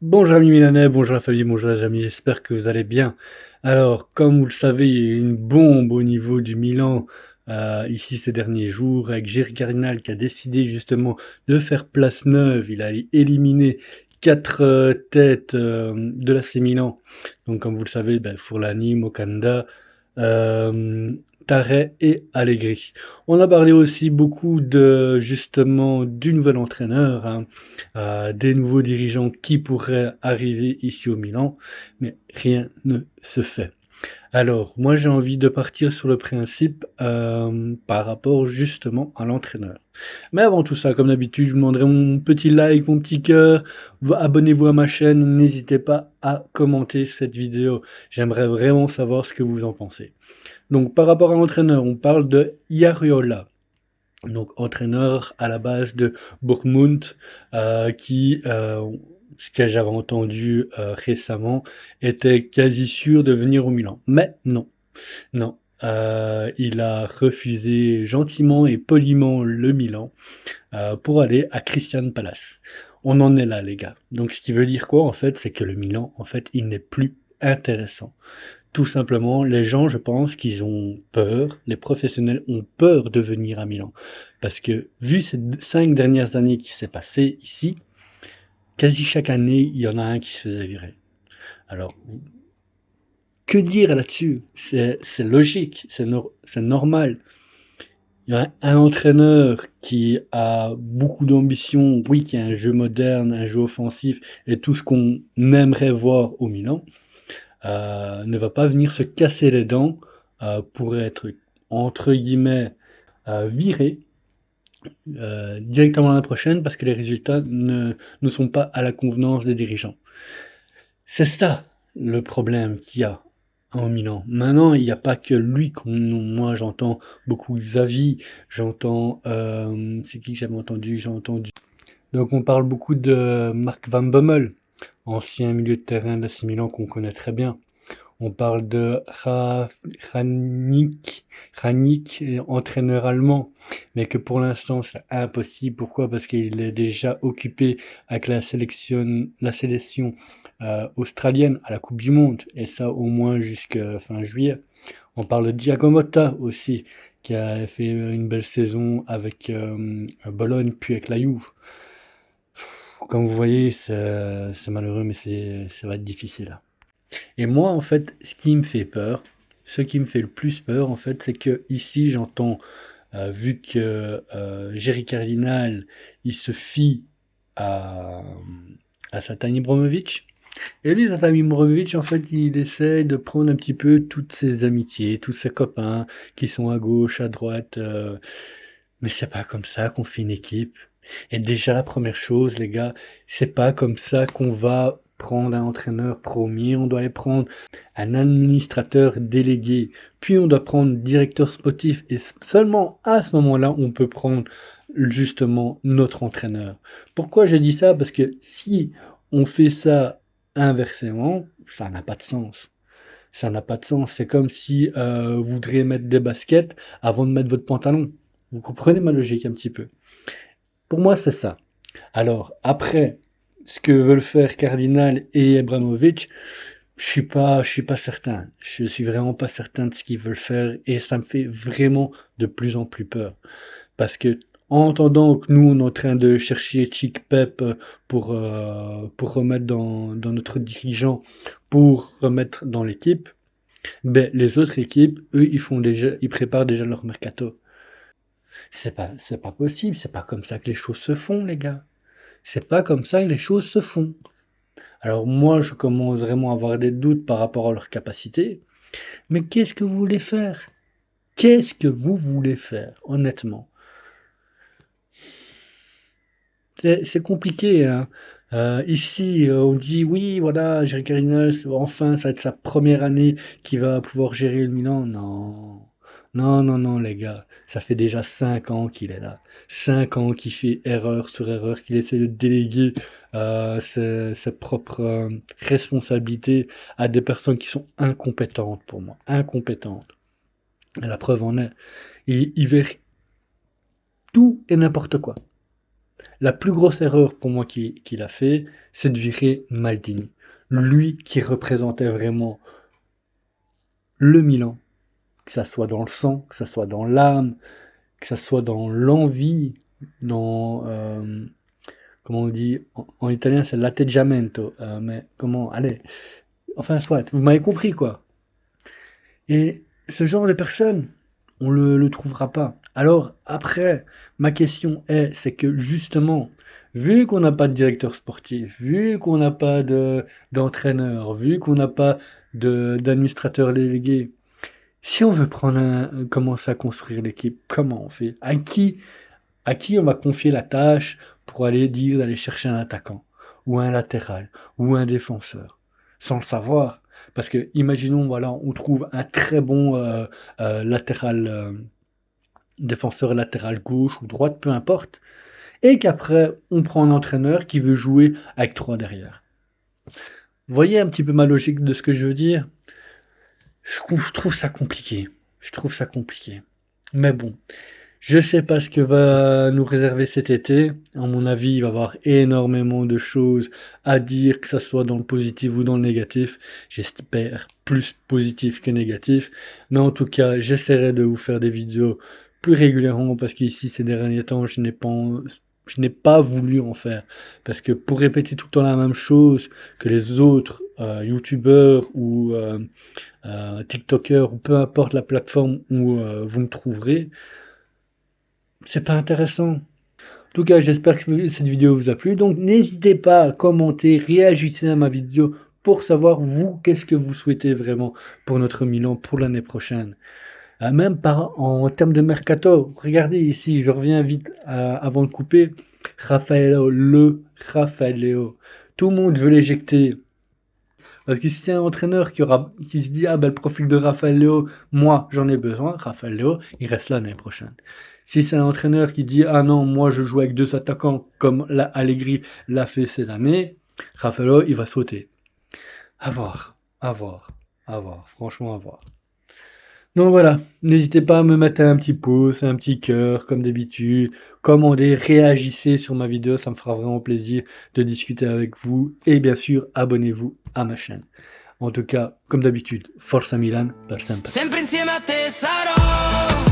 Bonjour amis milanais, bonjour la famille, bonjour les amis, j'espère que vous allez bien. Alors, comme vous le savez, il y a eu une bombe au niveau du Milan ici ces derniers jours avec Jerry Cardinal qui a décidé justement de faire place neuve. Il a éliminé quatre têtes de l'AC Milan. Donc comme vous le savez, ben, Furlani, Mokanda, euh, Tarret et Allegri. On a parlé aussi beaucoup de justement du nouvel entraîneur, hein, des nouveaux dirigeants qui pourraient arriver ici au Milan, mais rien ne se fait. Alors, moi j'ai envie de partir sur le principe par rapport justement à l'entraîneur. Mais avant tout ça, comme d'habitude, je vous demanderai mon petit like, mon petit cœur, abonnez-vous à ma chaîne, n'hésitez pas à commenter cette vidéo. J'aimerais vraiment savoir ce que vous en pensez. Donc par rapport à l'entraîneur, on parle de Yariola. Donc entraîneur à la base de Bournemouth, ce que j'avais entendu récemment, était quasi sûr de venir au Milan. Mais non, non. Il a refusé gentiment et poliment le Milan pour aller à Crystal Palace. On en est là, les gars. Donc ce qui veut dire quoi en fait, c'est que le Milan, en fait, il n'est plus intéressant. Tout simplement, les gens, je pense qu'ils ont peur, les professionnels ont peur de venir à Milan. Parce que, vu ces 5 dernières années qui s'est passé ici, quasi chaque année, il y en a un qui se faisait virer. Alors, que dire là-dessus? C'est logique, c'est normal. Il y a un entraîneur qui a beaucoup d'ambition, oui, qui a un jeu moderne, un jeu offensif et tout ce qu'on aimerait voir au Milan. Ne va pas venir se casser les dents pour être, entre guillemets, viré directement l'année prochaine parce que les résultats ne sont pas à la convenance des dirigeants. C'est ça le problème qu'il y a en Milan. Maintenant, il n'y a pas que lui. Moi, j'entends beaucoup Xavi, j'entends... c'est qui que j'avais entendu? J'ai entendu... Donc, on parle beaucoup de Mark Van Bommel, ancien milieu de terrain de l'AC Milan qu'on connaît très bien. On parle de Rangnick, entraîneur allemand, mais que pour l'instant c'est impossible. Pourquoi? Parce qu'il est déjà occupé avec la sélection australienne à la Coupe du Monde, et ça au moins jusqu'à fin juillet. On parle de Thiago Motta aussi, qui a fait une belle saison avec Bologne, puis avec la Juve. Comme vous voyez, c'est malheureux, mais ça va être difficile. Et moi, en fait, ce qui me fait peur, ce qui me fait le plus peur, en fait, c'est que ici, j'entends, vu que Jerry Cardinal, il se fie à, à Zlatan Ibrahimovic. Et lui, Zlatan Ibrahimovic, en fait, il essaie de prendre un petit peu toutes ses amitiés, tous ses copains qui sont à gauche, à droite. Mais c'est pas comme ça qu'on fait une équipe. Et déjà, la première chose, les gars, c'est pas comme ça qu'on va prendre un entraîneur premier. On doit aller prendre un administrateur délégué. Puis on doit prendre directeur sportif. Et seulement à ce moment-là, on peut prendre justement notre entraîneur. Pourquoi je dis ça? Parce que si on fait ça inversement, ça n'a pas de sens. Ça n'a pas de sens. C'est comme si vous voudriez mettre des baskets avant de mettre votre pantalon. Vous comprenez ma logique un petit peu. Pour moi, c'est ça. Alors, après, ce que veulent faire Cardinal et Abramovich, je suis pas certain. Je suis vraiment pas certain de ce qu'ils veulent faire et ça me fait vraiment de plus en plus peur. Parce que, en entendant que nous, on est en train de chercher Chick Pep pour remettre dans notre dirigeant, pour remettre dans l'équipe, ben, les autres équipes, eux, ils préparent déjà leur mercato. C'est pas possible, c'est pas comme ça que les choses se font, les gars. C'est pas comme ça que les choses se font. Alors moi, je commence vraiment à avoir des doutes par rapport à leur capacité. Mais qu'est-ce que vous voulez faire? Qu'est-ce que vous voulez faire, honnêtement? C'est compliqué, hein. Ici, on dit oui, voilà, Jerry Cardinal, enfin, ça va être sa première année qu'il va pouvoir gérer le Milan. Non, non, non, non, les gars, ça fait déjà 5 ans qu'il est là. 5 ans qu'il fait erreur sur erreur, qu'il essaie de déléguer ses propres responsabilités à des personnes qui sont incompétentes pour moi, incompétentes. Et la preuve en est, il verrait tout et n'importe quoi. La plus grosse erreur pour moi qu'il a fait, c'est de virer Maldini. Lui qui représentait vraiment le Milan, que ça soit dans le sang, que ça soit dans l'âme, que ça soit dans l'envie, dans comment on dit en italien, c'est l'atteggiamento, mais comment, allez, enfin soit, vous m'avez compris quoi. Et ce genre de personne, on le trouvera pas. Alors après, ma question c'est que justement, vu qu'on n'a pas de directeur sportif, vu qu'on n'a pas d'entraîneur, vu qu'on n'a pas d'administrateur délégué, si on veut commencer à construire l'équipe, comment on fait? À qui on va confier la tâche pour aller dire d'aller chercher un attaquant, ou un latéral, ou un défenseur, sans le savoir. Parce que, imaginons, voilà, on trouve un très bon latéral, défenseur latéral gauche ou droite, peu importe, et qu'après, on prend un entraîneur qui veut jouer avec trois derrière. Vous voyez un petit peu ma logique de ce que je veux dire? Je trouve ça compliqué. Je trouve ça compliqué. Mais bon, je sais pas ce que va nous réserver cet été. À mon avis, il va y avoir énormément de choses à dire, que ça soit dans le positif ou dans le négatif. J'espère plus positif que négatif. Mais en tout cas, j'essaierai de vous faire des vidéos plus régulièrement parce qu'ici, ces derniers temps, je n'ai pas voulu en faire. Parce que pour répéter tout le temps la même chose que les autres youtubeurs ou TikTokers ou peu importe la plateforme où vous me trouverez, c'est pas intéressant. En tout cas, j'espère que cette vidéo vous a plu. Donc, n'hésitez pas à commenter, réagissez à ma vidéo pour savoir, vous, qu'est-ce que vous souhaitez vraiment pour notre Milan pour l'année prochaine. Même en termes de mercato, regardez ici, je reviens vite avant de couper. Raffaello. Tout le monde veut l'éjecter. Parce que si c'est un entraîneur qui se dit, ah ben le profil de Raphaël Léo, moi j'en ai besoin, Raphaël Léo, il reste là l'année prochaine. Si c'est un entraîneur qui dit, ah non, moi je joue avec deux attaquants comme Allegri l'a fait cette année, Raphaël Léo, il va sauter. À voir, à voir, à voir, franchement à voir. Donc voilà, n'hésitez pas à me mettre un petit pouce, un petit cœur, comme d'habitude. Commandez, réagissez sur ma vidéo, ça me fera vraiment plaisir de discuter avec vous. Et bien sûr, abonnez-vous à ma chaîne. En tout cas, comme d'habitude, Forza Milan, per sempre. Sempre insieme a te sarò.